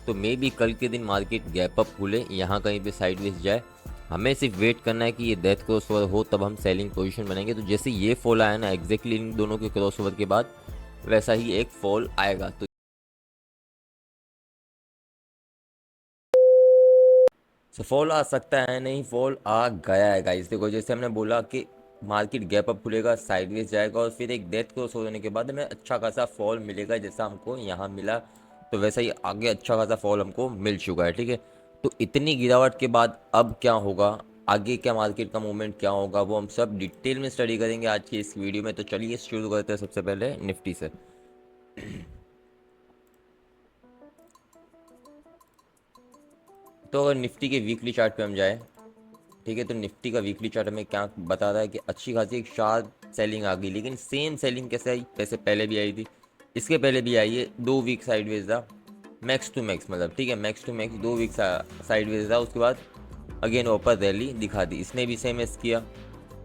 तो मे भी कल के दिन मार्केट गैप अप खुले, यहाँ कहीं पे साइडवेज जाए। हमें सिर्फ वेट करना है कि ये डेथ क्रॉसओवर हो, तब हम सेलिंग पोजीशन बनाएंगे। तो जैसे ये फॉल आया ना एग्जैक्टली इन दोनों के क्रॉसओवर के बाद, वैसा ही एक फॉल आएगा। तो फॉल आ सकता है, नहीं फॉल आ गया है गाइस। देखो जैसे हमने बोला कि मार्केट गैप अप खुलेगा, साइडवेज जाएगा और फिर एक डेथ क्रॉस होने के बाद हमें अच्छा खासा फॉल मिलेगा, जैसा हमको यहाँ मिला। तो वैसा ही आगे अच्छा खासा फॉल हमको मिल चुका है, ठीक है। तो इतनी गिरावट के बाद अब क्या होगा, आगे क्या मार्केट का मूवमेंट क्या होगा, वो हम सब डिटेल में स्टडी करेंगे आज की इस वीडियो में। तो चलिए शुरू करते हैं सबसे पहले निफ्टी से। तो अगर निफ्टी के वीकली चार्ट पे हम जाए, ठीक है, तो निफ्टी का वीकली चार्ट हमें क्या बता रहा है कि अच्छी खासी एक शार्प सेलिंग आ गई। लेकिन सेम सेलिंग कैसे आई, वैसे पहले भी आई थी, इसके पहले भी आई है। 2 वीक साइडवेज था, मैक्स टू मैक्स, मतलब ठीक है max to max 2 week sideways था। उसके बाद अगेन ऊपर रैली दिखा दी, इसने भी सेम एस किया।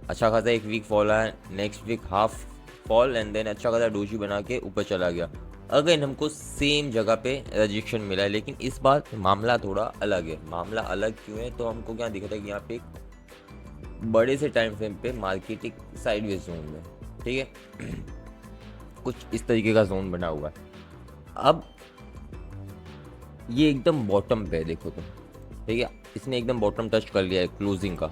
अच्छा खासा एक वीक फॉल आया, next week half fall and then अच्छा खासा डोजी बना के ऊपर चला गया। अगेन हमको सेम जगह पे रजिस्ट्रेशन मिला है, लेकिन इस बार मामला थोड़ा अलग है। मामला अलग क्यों है, तो हमको क्या दिखा था कि यहाँ पे एक बड़े से टाइम फ्रेम पे मार्केट एक साइडवेज जोन में, ठीक है, कुछ इस तरीके का जोन बना हुआ है। अब ये एकदम बॉटम पे है, देखो तो, ठीक है, इसने एकदम बॉटम टच कर लिया है क्लोजिंग का।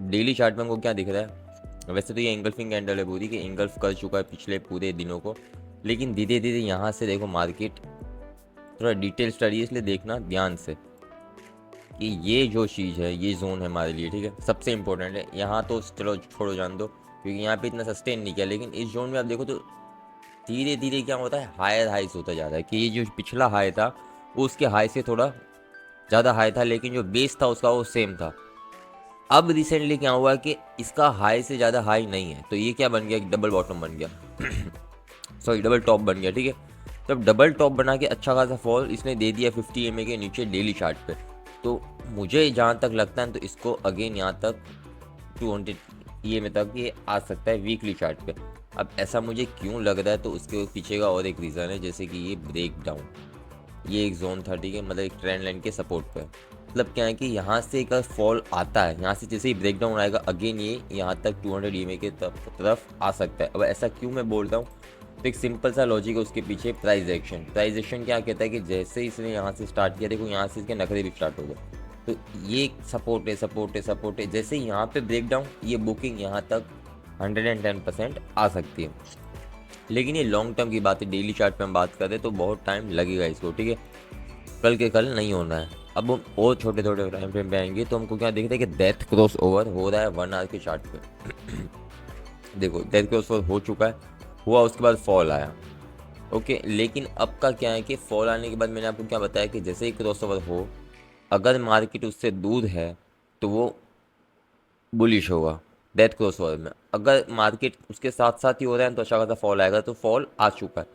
डेली चार्ट में हमको क्या दिख रहा है, वैसे तो ये एंगल्फिंग कैंडल है पूरी, कि एंगल्फ कर चुका है पिछले पूरे दिनों को। लेकिन धीरे धीरे यहाँ से देखो मार्केट, थोड़ा डिटेल स्टडी इसलिए देखना ध्यान से कि ये जो चीज़ है, ये जोन है हमारे लिए, ठीक है, सबसे इंपॉर्टेंट है। यहाँ तो चलो छोड़ो जान दो, क्योंकि यहाँ पे इतना सस्टेन नहीं किया। लेकिन इस जोन में आप देखो तो धीरे धीरे क्या होता है, हायर हाइस होता जा रहा है। कि ये जो पिछला हाई था वो उसके हाई से थोड़ा ज़्यादा हाई था, लेकिन जो बेस था उसका वो सेम था। अब रिसेंटली क्या हुआ कि इसका हाई से ज़्यादा हाई नहीं है, तो ये क्या बन गया, डबल बॉटम बन गया, सॉरी डबल टॉप बन गया, ठीक है। तो अब डबल टॉप बना के अच्छा खासा फॉल इसने दे दिया 50 EMA के नीचे डेली चार्ट पे। तो मुझे जहाँ तक लगता है तो इसको अगेन यहाँ तक 200 EMA तक ये आ सकता है वीकली चार्ट पे। अब ऐसा मुझे क्यों लग रहा है, तो उसके पीछे का और एक रीज़न है, जैसे कि ये ब्रेक डाउन, ये एक जोन था, ठीक है, मतलब एक ट्रेंड लाइन के सपोर्ट पे। मतलब क्या है कि यहाँ से एक फॉल आता है, यहाँ से जैसे ही ब्रेक डाउन आएगा अगेन ये यहाँ तक 200 EMA के तरफ आ सकता है। अब ऐसा क्यों मैं बोल रहा हूँ, तो एक सिंपल सा लॉजिक है उसके पीछे, प्राइस एक्शन। प्राइस एक्शन क्या कहता है कि जैसे ही इसने यहाँ से स्टार्ट किया, देखो यहाँ से इसके नखरे भी स्टार्ट हो गए। तो ये सपोर्ट है, सपोर्ट है, सपोर्ट है, जैसे ही यहाँ पे ब्रेक डाउन, ये बुकिंग यहाँ तक 110% आ सकती है। लेकिन ये लॉन्ग टर्म की बात है, डेली चार्ट पे हम बात करें तो बहुत टाइम लगेगा इसको, ठीक है, कल के कल नहीं होना है। अब हम और छोटे छोटे टाइम फ्रेम पे आएंगे तो हमको क्या देखते हैं कि डेथ क्रॉस ओवर हो रहा है 1 आवर के चार्ट पे। देखो डेथ क्रॉस ओवर हो चुका है, हुआ, उसके बाद फॉल आया, ओके। लेकिन अब का क्या है कि फॉल आने के बाद मैंने आपको क्या बताया कि जैसे ही क्रॉस ओवर हो, अगर मार्केट उससे दूर है तो वो बुलिश होगा डेथ क्रॉस ओवर में। अगर मार्केट उसके साथ साथ ही हो रहा है तो अच्छा खासा फॉल आएगा। तो फॉल आ चुका है,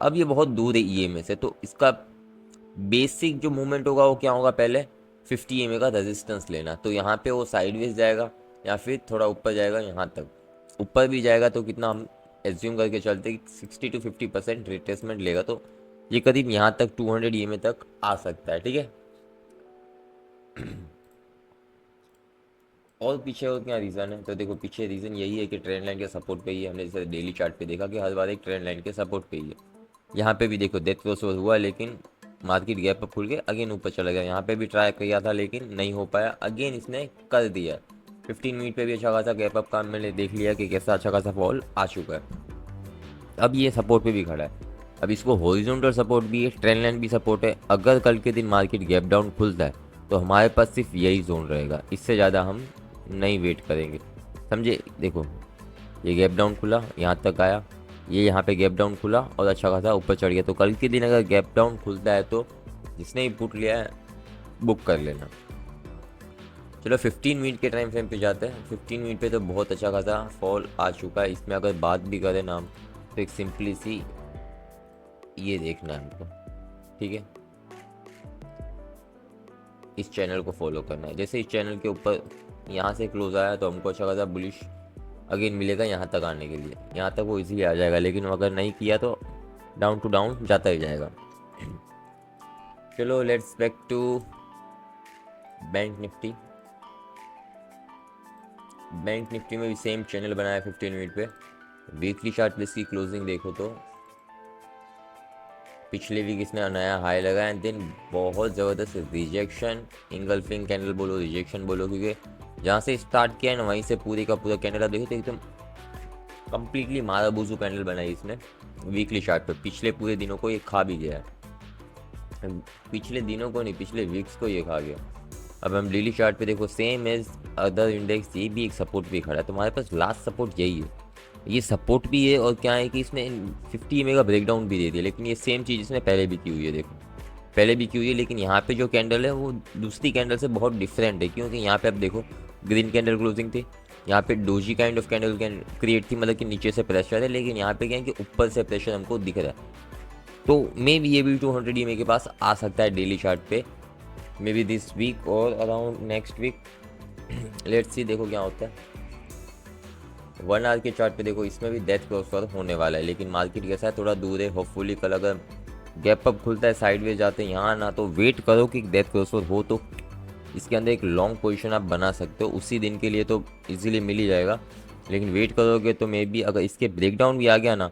अब ये बहुत दूर है EMA से, तो इसका बेसिक जो मूवमेंट होगा वो क्या होगा, पहले 50 EMA का रेजिस्टेंस लेना। तो यहाँ पे वो साइडवेज जाएगा या फिर थोड़ा ऊपर जाएगा, यहाँ तक ऊपर भी जाएगा तो कितना हम एज्यूम करके चलते कि 60 to 50% रिट्रेसमेंट लेगा। तो ये करीब यहाँ तक 200 EMA तक आ सकता है, ठीक है। और पीछे और क्या रीज़न है, तो देखो पीछे रीज़न यही है कि ट्रेंड लाइन के सपोर्ट पे ही है। हमने जैसे डेली चार्ट पे देखा कि हर बार एक ट्रेंड लाइन के सपोर्ट पे ही है। यहाँ पे भी देखो डेथ क्रॉस हुआ, लेकिन मार्केट गैप अप खुल के अगेन ऊपर चला गया। यहाँ पे भी ट्राई किया था लेकिन नहीं हो पाया, अगेन इसने कर दिया। 15 मिनट पे भी अच्छा खासा गैप अप का मैंने देख लिया कि कैसा अच्छा खासा फॉल आ चुका है। अब ये सपोर्ट पे भी खड़ा है, अब इसको हॉरिजॉन्टल सपोर्ट भी है, ट्रेंड लाइन भी सपोर्ट है। अगर कल के दिन मार्केट गैप डाउन खुलता है तो हमारे पास सिर्फ यही जोन रहेगा, इससे ज़्यादा हम नहीं वेट करेंगे, समझे। देखो ये गैप डाउन खुला, यहाँ तक आया, ये यहाँ पे गैप डाउन खुला और अच्छा खासा ऊपर चढ़ गया। तो कल के दिन अगर गैप डाउन खुलता है तो जिसने ही पुट लिया है बुक कर लेना। चलो 15 मिनट के टाइम फ्रेम पे जाते हैं। 15 मिनट पे तो बहुत अच्छा खासा फॉल आ चुका है। इसमें अगर बात भी करें ना हम, तो एक सिंपली सी ये देखना है हमको, ठीक है, इस चैनल को फॉलो करना है। जैसे इस चैनल के ऊपर यहाँ से क्लोज आया तो हमको अच्छा खासा बुलिश अगेन मिलेगा यहाँ तक आने के लिए, यहाँ तक वो इजीली आ जाएगा। लेकिन अगर नहीं किया तो डाउन टू डाउन जाता ही जाएगा। चलो let's back to bank Nifty. Bank Nifty में भी सेम चैनल बनाया 15 मिनट पे। वीकली चार्ट पे इसकी क्लोजिंग देखो तो पिछले वीक इसने नया हाई लगाया एंड देन बहुत ज़बरदस्त रिजेक्शन, इंगल्फिंग कैंडल बोलो, रिजेक्शन बोलो, क्योंकि जहाँ से स्टार्ट किया है ना वहीं से पूरे का पूरा कैंडल आप देखो तो एकदम कम्प्लीटली मारा बूजू कैंडल बनाई इसने वीकली चार्ट पे। पिछले पूरे दिनों को ये खा भी गया है, पिछले दिनों को नहीं, पिछले वीक्स को ये खा गया। अब हम डेली चार्ट पे देखो सेम एज अदर इंडेक्स, ये भी एक सपोर्ट भी खड़ा है, तो हमारे पास लास्ट सपोर्ट यही है, ये सपोर्ट भी है। और क्या है कि इसने 50 EMA का ब्रेकडाउन भी दे दिया, लेकिन ये सेम चीज़ इसने पहले भी की हुई है, देखो पहले भी की हुई है। लेकिन यहाँ पे जो कैंडल है वो दूसरी कैंडल से बहुत डिफरेंट है, क्योंकि यहाँ पे आप देखो ग्रीन कैंडल क्लोजिंग थी, यहाँ पे doji kind of candle create थी, मतलब कि नीचे से प्रेशर है, लेकिन यहाँ पे क्या है कि ऊपर से प्रेशर हमको दिख रहा है। तो मे बी ये भी 200 EMA के पास आ सकता है डेली चार्ट पे, मे बी दिस वीक और around next week. Let's see, देखो क्या होता है। 1 आवर के चार्ट पे देखो इसमें भी डेथ क्रॉसओवर होने वाला है, लेकिन मार्केट कैसा है, थोड़ा दूर है। होपफुली कल अगर गैप अप खुलता है, साइडवेज जाते हैं यहाँ ना, तो वेट करो कि डेथ क्रॉसओवर हो तो इसके अंदर एक लॉन्ग पोजीशन आप बना सकते हो, उसी दिन के लिए तो इजीली मिल ही जाएगा। लेकिन वेट करोगे तो मे बी अगर इसके ब्रेकडाउन भी आ गया ना,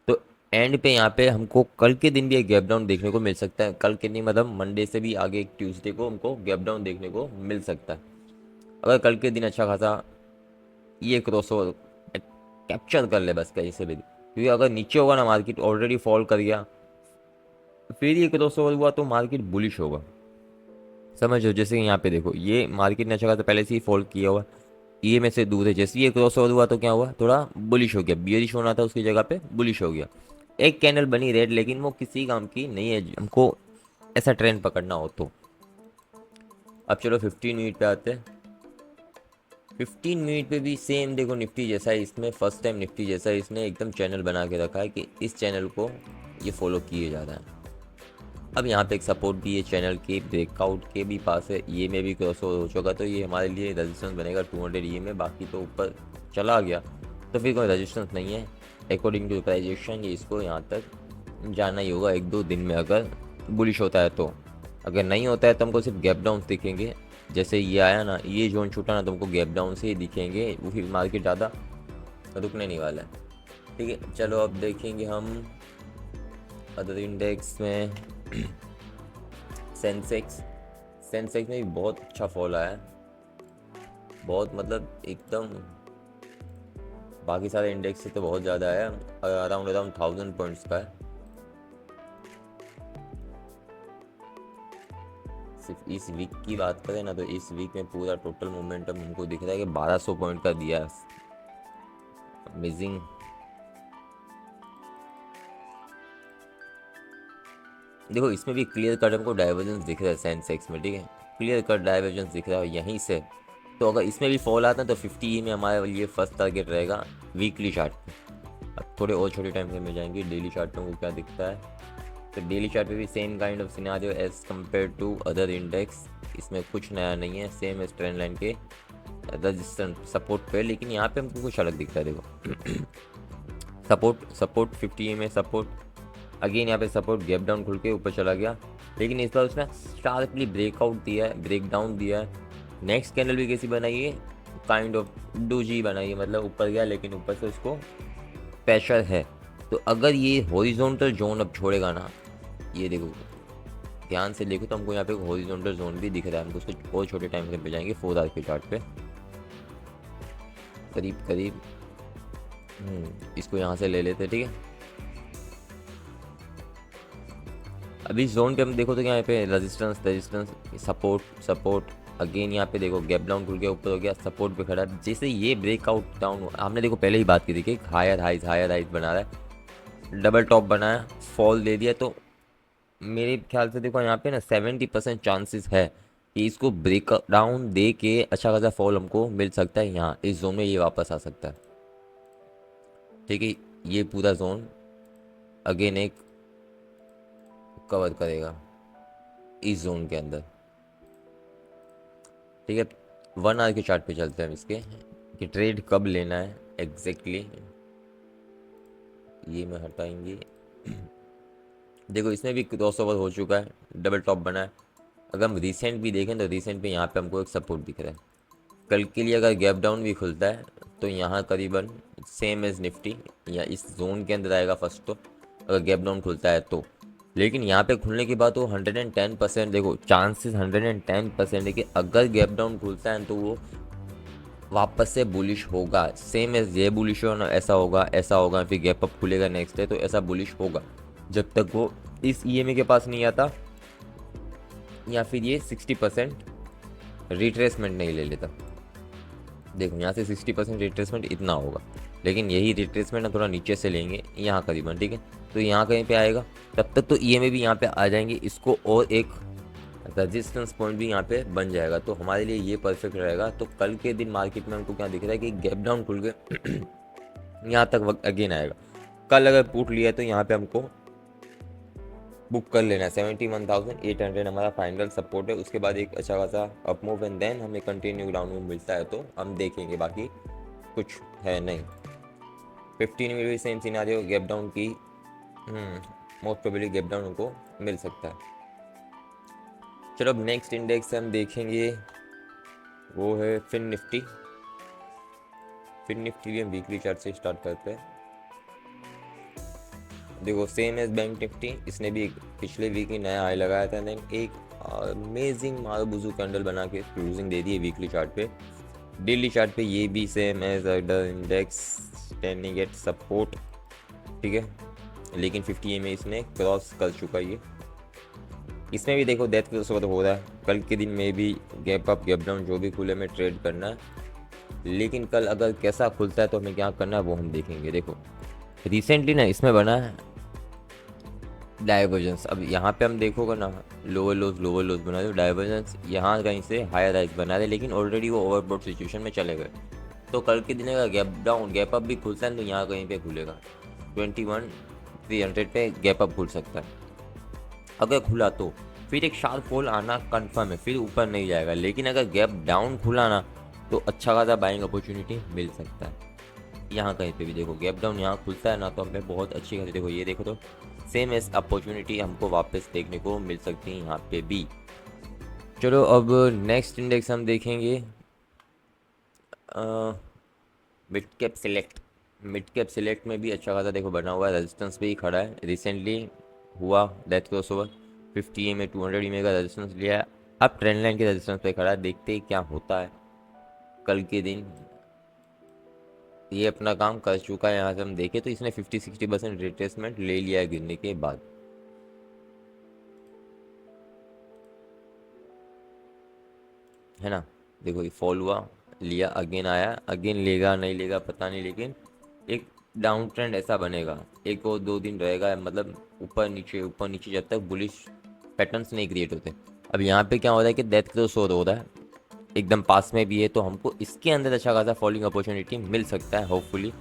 तो एंड पे यहाँ पे हमको कल के दिन भी एक गैप डाउन देखने को मिल सकता है। कल के दिन मतलब मंडे से भी आगे एक ट्यूसडे को हमको गैप डाउन देखने को मिल सकता है, अगर कल के दिन अच्छा खासा ये क्रॉसओवर कैप्चर कर ले बस कहीं से भी। क्योंकि अगर नीचे होगा ना, मार्केट ऑलरेडी फॉल कर गया, फिर ये क्रॉसओवर हुआ तो मार्केट बुलिश होगा, समझो। जैसे कि यहाँ पे देखो ये मार्केट ने अच्छा खासा पहले से ही फॉल किया हुआ, ये में से दूर है, जैसे ये क्रॉसओवर हुआ तो क्या हुआ, थोड़ा बुलिश हो गया, बियरिश होना था उसकी जगह पे बुलिश हो गया। एक कैंडल बनी रेड, लेकिन वो किसी काम की नहीं है हमको ऐसा ट्रेंड पकड़ना हो तो। अब चलो 15 मिनट पे आते हैं। 15 मिनट पे भी सेम देखो निफ्टी जैसा है, इसमें फर्स्ट टाइम निफ्टी जैसा है, इसने एकदम चैनल बना के रखा है कि इस चैनल को ये फॉलो किए जा रहा है। अब यहाँ पे एक सपोर्ट भी है चैनल के ब्रेकआउट के भी पास है, ये में भी क्रॉस हो चुका, तो ये हमारे लिए रेजिस्टेंस बनेगा 200 ये में। बाकी तो ऊपर चला गया तो फिर कोई रेजिस्टेंस नहीं है अकॉर्डिंग टू प्राइजेशन, ये इसको यहाँ तक जाना ही होगा 1-2 दिन में, अगर बुलिश होता है तो। अगर नहीं होता है तो हमको सिर्फ गैप डाउन दिखेंगे, जैसे ये आया ना, ये जोन छूटा ना, तुमको गैप डाउन से ही दिखेंगे, वो फिर मार्केट ज़्यादा रुकने नहीं वाला है। ठीक है, चलो अब देखेंगे हम अदर इंडेक्स में। सेंसेक्स, सेंसेक्स में भी बहुत अच्छा फॉल आया है, बहुत मतलब एकदम बाकी सारे इंडेक्स से तो बहुत ज़्यादा आया, अराउंड 1000 पॉइंट्स का है। सिर्फ इस वीक की बात करें ना, तो इस वीक में पूरा टोटल मोमेंटम हमको दिख रहा है कि 1200 पॉइंट का दिया है, अमेजिंग। देखो इसमें भी क्लियर कट हमको डाइवर्जेंस दिख रहा है सेंसेक्स में, ठीक है, क्लियर कट डाइवर्जेंस दिख रहा है यहीं से। तो अगर इसमें भी फॉल आता है तो 50 में हमारे लिए फर्स्ट टारगेट रहेगा वीकली चार्ट पे। अब थोड़े और छोटे टाइम फ्रेम में जाएंगे, डेली चार्ट में वो क्या दिखता है। तो डेली चार्ट पे भी same kind of scenario as compare to other index, इसमें कुछ नया नहीं है, सेम एज ट्रेंड लाइन के रजिस्टेंस सपोर्ट पे। लेकिन यहाँ पे हमको कुछ अलग दिखता है, देखो सपोर्ट 50 में सपोर्ट, अगेन यहाँ पे सपोर्ट गैप डाउन खुल के ऊपर चला गया, लेकिन इस बार उसने शार्पली ब्रेकआउट दिया है, ब्रेक डाउन दिया है। नेक्स्ट कैंडल भी कैसी बनाई है, काइंड ऑफ डोजी बनाई है, मतलब ऊपर गया लेकिन ऊपर से उसको प्रेशर है। तो अगर ये हॉरिजॉन्टल जोन अब छोड़ेगा ना, ये देखो ध्यान से देखो तो हमको यहाँ पे हॉरिजॉन्टल जोन भी दिख रहा है, हमको उसको और छोटे टाइम फ्रेम पे जाएंगे 4 आवर के चार्ट पे, करीब करीब इसको यहाँ से ले लेते, ठीक है। अभी जोन पे हम देखो तो यहाँ पे रेजिस्टेंस सपोर्ट अगेन यहाँ पे देखो गैप डाउन खुल के ऊपर हो गया, सपोर्ट पे खड़ा है। जैसे ये ब्रेकआउट डाउन, हमने देखो पहले ही बात की थी कि हायर हाइज बना रहा है, डबल टॉप बनाया, फॉल दे दिया, तो मेरे ख्याल से देखो यहाँ पे ना 70% चांसेस है कि इसको ब्रेक डाउन दे के अच्छा खासा फॉल हमको मिल सकता है, यहाँ इस जोन में ये वापस आ सकता है, ठीक है। ये पूरा जोन अगेन एक कवर करेगा इस जोन के अंदर, ठीक है। 1 आवर के चार्ट पे चलते हैं हम इसके कि ट्रेड कब लेना है एग्जैक्टली। ये मैं हटाएंगे देखो इसमें भी क्रॉसओवर हो चुका है, डबल टॉप बना है। अगर हम रिसेंट भी देखें तो रिसेंट पे यहाँ पे हमको एक सपोर्ट दिख रहा है। कल के लिए अगर गैप डाउन भी खुलता है तो यहाँ करीबन सेम एज निफ्टी या इस जोन के अंदर आएगा फर्स्ट तो, अगर गैप डाउन खुलता है तो। लेकिन यहाँ पे खुलने के बाद वो 110%, देखो चांसेस 110% है कि अगर गैप डाउन खुलता है तो वो वापस से बुलिश होगा। सेम एज ये बुलिश होना, ऐसा होगा फिर गैप अप खुलेगा नेक्स्ट डे तो ऐसा बुलिश होगा, जब तक वो इस ईएमए के पास नहीं आता या फिर ये 60% रिट्रेसमेंट नहीं ले लेता। देखो यहाँ से 60% रिट्रेसमेंट इतना होगा, लेकिन यही रिट्रेसमेंट हम थोड़ा नीचे से लेंगे यहाँ करीबन, ठीक है। तो यहाँ कहीं पे आएगा, तब तक तो ईएमए भी यहाँ पे आ जाएंगे, इसको और एक रजिस्टेंस पॉइंट भी यहाँ पे बन जाएगा, तो हमारे लिए ये परफेक्ट रहेगा। तो कल के दिन मार्केट में हमको क्या दिख रहा है कि गैप डाउन खुल के यहाँ तक वक्त अगेन आएगा। कल अगर पुट लिया तो यहाँ पे हमको बुक कर लेना है। 71,800 हमारा फाइनल सपोर्ट है। उसके बाद एक अच्छा खासा अप मूव एंड देन हमें कंटिन्यू डाउन मूव मिलता है तो हम देखेंगे, बाकी कुछ है नहीं। 15 में भी सेम सिनारियो, गैप डाउन की मोस्ट प्रोबेबली गैप डाउन उनको मिल सकता है। चलो अब नेक्स्ट इंडेक्स हम देखेंगे, वो है फिन निफ्टी। फिन निफ्टी भी हम वीकली चार्ट से स्टार्ट करते हैं। देखो सेम एज बैंक निफ्टी, इसने भी पिछले वीक ही नया हाई लगाया था, देन एक अमेजिंग मारुबुजू कैंडल बना के क्लोजिंग दे दी है वीकली चार्ट पे। डेली चार्ट पे ये भी same as other index standing at support, ठीक है। लेकिन 50 में इसने क्रॉस कर चुका है। ये इसमें भी देखो डेथ क्रॉस हो रहा है। कल के दिन में भी गैप अप गैप डाउन जो भी खुले में ट्रेड करना है, लेकिन कल अगर कैसा खुलता है तो हमें क्या करना है वो हम देखेंगे। देखो रिसेंटली ना इसमें बना है डाइवर्जेंस। अब यहाँ पे हम देखोगे ना, लोअर लोज बना दो, डाइवर्जेंस यहाँ कहीं से हायर राइज बना दे, लेकिन ऑलरेडी वो ओवरबॉट सिचुएशन में चले गए। तो कल के दिन का गैप डाउन गैप अप भी खुलता है तो यहाँ कहीं पे खुलेगा 21,300 पे गैप अप खुल सकता है। अगर खुला तो फिर एक शार्प फॉल आना कन्फर्म है, फिर ऊपर नहीं जाएगा। लेकिन अगर गैप डाउन खुला ना तो अच्छा खासा बाइंग अपॉर्चुनिटी मिल सकता है। यहाँ कहीं पे भी देखो गैप डाउन यहाँ खुलता है ना तो हमें बहुत अच्छी खासी, देखो ये देखो तो सेम एस अपॉर्चुनिटी हमको वापस देखने को मिल सकती है यहाँ पे भी। चलो अब नेक्स्ट इंडेक्स हम देखेंगे mid cap select. Mid cap select में भी अच्छा खासा देखो बना हुआ है, रेजिस्टेंस पे ही खड़ा है। रिसेंटली हुआ डेथ क्रॉस ओवर, 50 में 200 में का रेजिस्टेंस लिया है, अब ट्रेंड लाइन के रेजिस्टेंस पे खड़ा है। देखते हैं क्या होता है। कल के दिन ये अपना काम कर चुका है। यहाँ से हम देखें तो इसने 50-60% रिट्रेसमेंट ले लिया है गिरने के बाद। है ना, देखो ये फॉल हुआ, लिया, अगेन आया, अगेन लेगा नहीं लेगा पता नहीं, लेकिन एक डाउन ट्रेंड ऐसा बनेगा, एक और 2 दिन रहेगा, मतलब ऊपर नीचे जब तक बुलिश पैटर्न्स नहीं क्रिएट होते। अब यहाँ पे क्या हो रहा है कि डेथ क्रॉस हो रहा है, एकदम पास में भी है, तो हमको इसके अंदर अच्छा खासा फॉलिंग अपॉर्चुनिटी मिल सकता है होपफुली।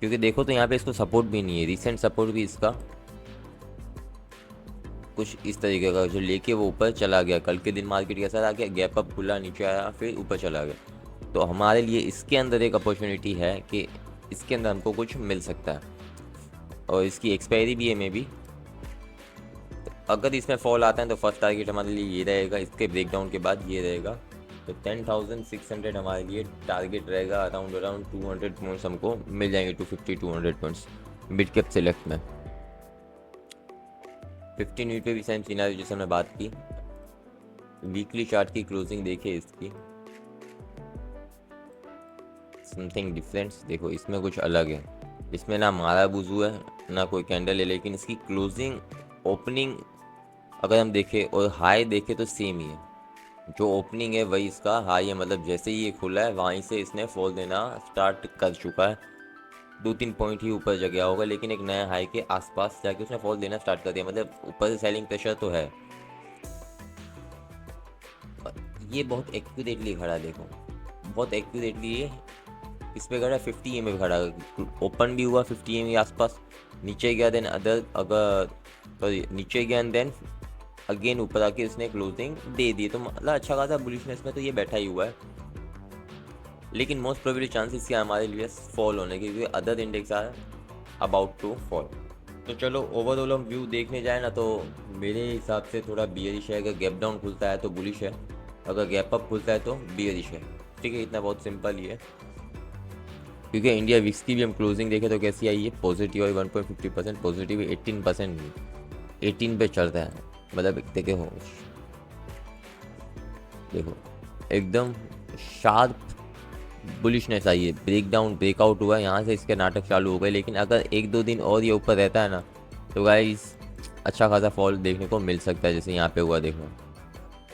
क्योंकि देखो तो यहाँ पे इसको सपोर्ट भी नहीं है, रिसेंट सपोर्ट भी इसका कुछ इस तरीके का जो लेके वो ऊपर चला गया। कल के दिन मार्केट कैसा आ गया, गैप अप खुला, नीचे आया, फिर ऊपर चला गया। तो हमारे लिए इसके अंदर एक अपॉर्चुनिटी है कि इसके अंदर हमको कुछ मिल सकता है, और इसकी एक्सपायरी भी है मे बी। अगर इसमें फॉल आता है तो फर्स्ट टारगेट हमारे लिए ये रहेगा, इसके ब्रेकडाउन के बाद ये रहेगा। तो 10,600 हमारे लिए टारगेट रहेगा। अराउंड 200 पॉइंट्स हमको मिल जाएंगे, 250-200 पॉइंट्स मिड कैप सिलेक्ट में। 15 मिनट पे भी सेम सीनारी जैसे हमने बात की। वीकली चार्ट की क्लोजिंग देखिए इसकी, समथिंग डिफरेंट। देखो इसमें कुछ अलग है, इसमें ना मारा बुजू है ना कोई कैंडल है, लेकिन इसकी क्लोजिंग ओपनिंग अगर हम देखें और हाई देखें तो सेम ही है। जो ओपनिंग है वही इसका हाई है, मतलब जैसे ही ये खुला है वहीं से इसने फॉल देना स्टार्ट कर चुका है। 2-3 पॉइंट ही ऊपर जगह होगा, लेकिन एक नया हाई के आसपास जाके उसने फॉल देना स्टार्ट कर दिया, मतलब ऊपर से सेलिंग प्रेशर तो है। ये बहुत एक्यूरेटली खड़ा है, देखो बहुत एक्यूरेटली ये इस पे खड़ा, 50 में खड़ा, ओपन भी हुआ 50 के आसपास, नीचे गया, देन अगर तो नीचे गया एंड देन अगेन ऊपर आके उसने क्लोजिंग दे दी। तो मतलब अच्छा खासा बुलिशनेस में तो ये बैठा ही हुआ है, लेकिन मोस्ट प्रोबेबली चांसेस क्या हमारे लिए फॉल होने के, क्योंकि other index are about to fall. तो चलो ओवरऑल हम व्यू देखने जाए ना, तो मेरे हिसाब से थोड़ा बियरिश है। अगर गैप डाउन खुलता है तो बुलिश है, अगर गैप अप खुलता है तो बियरिश है। ठीक है, इतना बहुत सिंपल ही है। क्योंकि इंडिया विक्स की भी हम क्लोजिंग देखें तो कैसी आई है, पॉजिटिव आई 1.50%, पॉजिटिव 18%, 18 पे चल रहा है। मतलब देखो, देखो एकदम शार्प बुलिशनेस आई है, ब्रेक डाउन ब्रेकआउट हुआ है, यहाँ से इसके नाटक चालू हो गए। लेकिन अगर एक दो दिन और ये ऊपर रहता है ना, तो गाइस अच्छा खासा फॉल देखने को मिल सकता है। जैसे यहाँ पे हुआ, देखो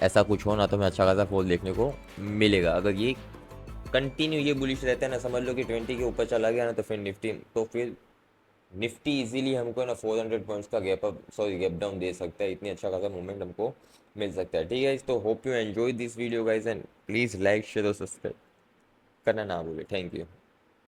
ऐसा कुछ हो ना, तो हमें अच्छा खासा फॉल देखने को मिलेगा। अगर ये कंटिन्यू ये बुलिश रहता है ना, समझ लो कि 20 के ऊपर चला गया ना, तो फिर निफ्टी इजीली हमको ना 400 पॉइंट्स का gap up, sorry gap down दे सकता है। इतनी अच्छा खासा मूवमेंट हमको मिल सकता है। ठीक है, तो hope you enjoy this video guys, and please like share और सब्सक्राइब करना ना भूले। Thank you.